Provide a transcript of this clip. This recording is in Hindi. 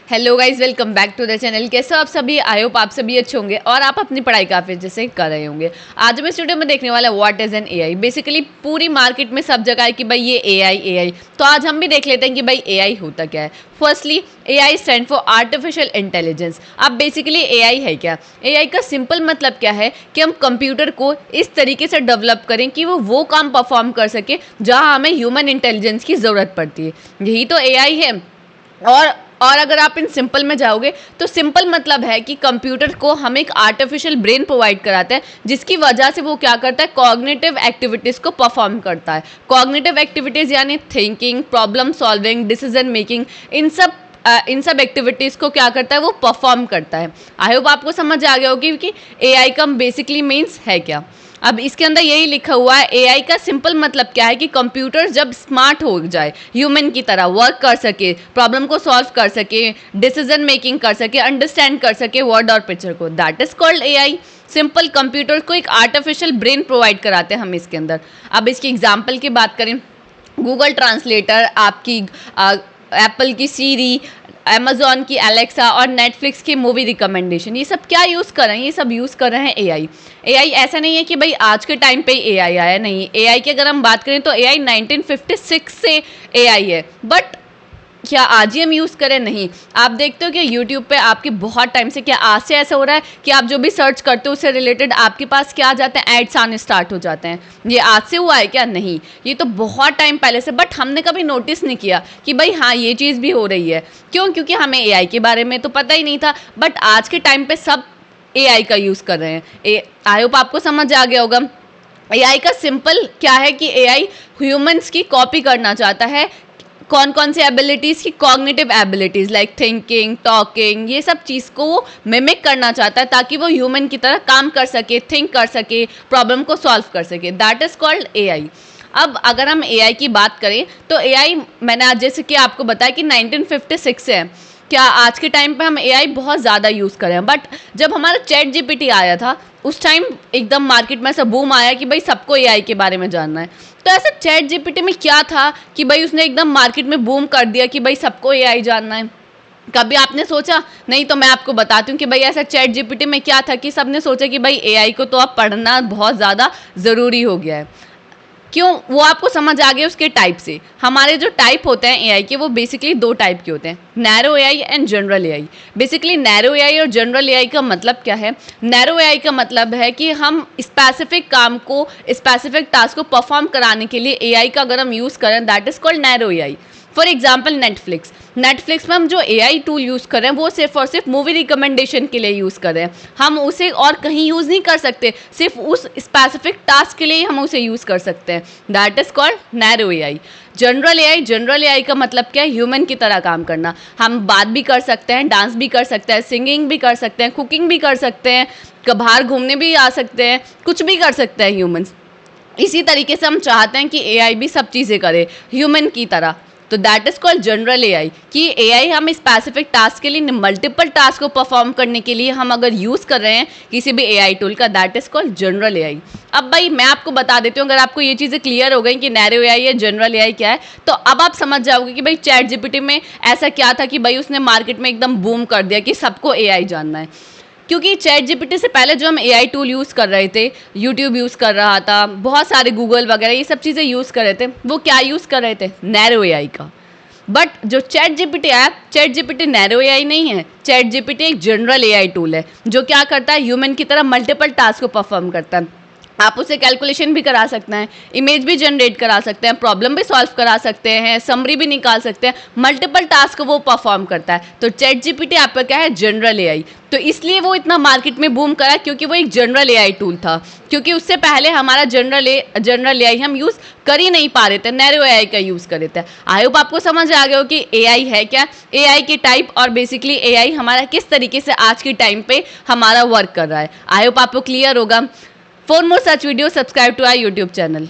Hello guys, welcome back to the channel. कैसे हो आप सभी? आई होप आप सभी अच्छे होंगे और आप अपनी पढ़ाई काफ़ी अच्छे से कर रहे होंगे। आज मैं इस वीडियो में देखने वाला what is an AI. Basically पूरी मार्केट में सब जगह है कि भाई ये एआई। तो आज हम भी देख लेते हैं कि भाई एआई होता क्या है। Firstly, AI stand for artificial intelligence. अब बेसिकली एआई है क्या? एआई का सिंपल मतलब क्या है कि हम कंप्यूटर को इस तरीके से डेवलप करें कि वो काम परफॉर्म कर सके जहाँ हमें ह्यूमन इंटेलिजेंस की ज़रूरत पड़ती है। यही तो एआई है। और अगर आप इन सिंपल में जाओगे तो सिंपल मतलब है कि कंप्यूटर को हम एक आर्टिफिशियल ब्रेन प्रोवाइड कराते हैं, जिसकी वजह से वो क्या करता है, कॉग्निटिव एक्टिविटीज़ को परफॉर्म करता है। कॉग्निटिव एक्टिविटीज़ यानी thinking, problem solving, decision making, इन सब एक्टिविटीज़ को क्या करता है, वो परफॉर्म करता है। आई होप आपको समझ आ गया होगी कि एआई का बेसिकली मीन्स है क्या। अब इसके अंदर यही लिखा हुआ है, एआई का सिंपल मतलब क्या है कि कंप्यूटर जब स्मार्ट हो जाए, ह्यूमन की तरह वर्क कर सके, प्रॉब्लम को सॉल्व कर सके, डिसीजन मेकिंग कर सके, अंडरस्टैंड कर सके वर्ड और पिक्चर को, that is called AI. Simple computer को एक आर्टिफिशियल ब्रेन प्रोवाइड कराते हैं हम इसके अंदर। अब इसकी एग्जाम्पल की बात करें, गूगल ट्रांसलेटर, आपकी एप्पल की सीरी, अमेजॉन की एलेक्सा और नेटफ्लिक्स की मूवी रिकमेंडेशन, ये सब क्या यूज़ कर रहे हैं? ये सब यूज़ कर रहे हैं एआई। एआई ऐसा नहीं है कि भाई आज के टाइम पे एआई आया, नहीं। एआई की अगर हम बात करें तो एआई 1956 से एआई है, बट क्या आज ही हम यूज़ करें? नहीं। आप देखते हो कि यूट्यूब पे आपकी बहुत टाइम से, क्या आज से ऐसा हो रहा है कि आप जो भी सर्च करते हो उससे रिलेटेड आपके पास क्या आ जाते हैं, एड्स आने स्टार्ट हो जाते हैं। ये आज से हुआ है क्या? नहीं, ये तो बहुत टाइम पहले से, बट हमने कभी नोटिस नहीं किया कि भाई हाँ ये चीज़ भी हो रही है। क्यों? क्योंकि हमें एआई के बारे में तो पता ही नहीं था, बट आज के टाइम पर सब एआई का यूज़ कर रहे हैं। आई होप आपको समझ आ गया होगा। एआई का सिंपल क्या है कि एआई ह्यूमंस की कॉपी करना चाहता है। कौन कौन सी एबिलिटीज़ की? Cognitive abilities like thinking, talking, ये सब चीज़ को वो मिमिक करना चाहता है ताकि वो ह्यूमन की तरह काम कर सके, थिंक कर सके, प्रॉब्लम को सॉल्व कर सके, दैट इज़ कॉल्ड एआई। अब अगर हम एआई की बात करें तो एआई, मैंने आज जैसे कि आपको बताया कि 1956 से है। क्या आज के टाइम पे हम एआई बहुत ज़्यादा यूज़ कर रहे हैं, बट जब हमारा चैट जीपीटी आया था उस टाइम एकदम मार्केट में ऐसा बूम आया कि भाई सबको एआई के बारे में जानना है। तो ऐसा चैट जीपीटी में क्या था कि भाई उसने एकदम मार्केट में बूम कर दिया कि भाई सबको एआई जानना है? कभी आपने सोचा? नहीं। तो मैं आपको बताती हूँ कि भाई ऐसा चैट जीपीटी में क्या था कि सबने सोचा कि भाई एआई को तो अब पढ़ना बहुत ज़्यादा ज़रूरी हो गया है। क्यों? वो आपको समझ आ गया उसके टाइप से। हमारे जो टाइप होते हैं एआई के, वो बेसिकली दो टाइप के होते हैं, narrow AI and general AI. Basically narrow AI और जनरल एआई का मतलब क्या है? नैरो एआई का मतलब है कि हम स्पेसिफिक काम को, स्पेसिफिक टास्क को परफॉर्म कराने के लिए एआई का अगर हम यूज़ करें, that is called narrow AI. For example Netflix में हम जो एआई टूल यूज़ कर रहे हैं वो सिर्फ और सिर्फ मूवी रिकमेंडेशन के लिए यूज़ कर रहे हैं। हम उसे और कहीं यूज़ नहीं कर सकते, सिर्फ उस स्पेसिफिक टास्क के लिए ही हम उसे यूज़ कर सकते हैं, that is called narrow AI. General AI का मतलब क्या है? ह्यूमन की तरह काम करना। हम बात भी कर सकते हैं, डांस भी कर सकते हैं, सिंगिंग भी कर सकते हैं, कुकिंग भी कर सकते हैं, बाहर घूमने भी आ सकते हैं, कुछ भी कर सकते हैं ह्यूमंस। इसी तरीके से हम चाहते हैं कि एआई भी सब चीज़ें करे ह्यूमन की तरह, तो that is called general AI. कि एआई हम स्पेसिफिक टास्क के लिए, मल्टीपल टास्क को परफॉर्म करने के लिए हम अगर यूज़ कर रहे हैं किसी भी एआई टूल का, that is called general AI. अब भाई मैं आपको बता देती हूँ, अगर आपको ये चीज़ें क्लियर हो गई कि नैरो एआई या जनरल एआई क्या है, तो अब आप समझ जाओगे कि भाई चैट जीपीटी में ऐसा क्या था कि भाई उसने मार्केट में एकदम बूम कर दिया कि सबको एआई जानना है। क्योंकि चैट जीपीटी से पहले जो हम एआई टूल यूज़ कर रहे थे, यूट्यूब यूज़ कर रहा था, बहुत सारे गूगल वगैरह ये सब चीज़ें यूज़ कर रहे थे, वो क्या यूज़ कर रहे थे? नैरो एआई का। बट जो चैट जीपीटी है, चैट जीपीटी नैरो एआई नहीं है, चैट जीपीटी एक जनरल एआई टूल है जो क्या करता है, ह्यूमन की तरह मल्टीपल टास्क को परफॉर्म करता है। आप उसे कैलकुलेशन भी करा सकते हैं, इमेज भी जनरेट करा सकते हैं, प्रॉब्लम भी सॉल्व करा सकते हैं, समरी भी निकाल सकते हैं, मल्टीपल टास्क वो परफॉर्म करता है। तो चैट जीपीटी आपका क्या है? General AI. तो इसलिए वो इतना मार्केट में बूम करा क्योंकि वो एक जनरल एआई टूल था, क्योंकि उससे पहले हमारा जनरल एआई हम यूज़ कर ही नहीं पा रहे थे, नैरो एआई का यूज़ कर रहे थे। आई होप आपको समझ आ गया हो कि एआई है क्या, एआई के टाइप, और बेसिकली एआई हमारा किस तरीके से आज के टाइम पे हमारा वर्क कर रहा है। आई होप आपको क्लियर होगा। For more such videos, subscribe to our YouTube channel.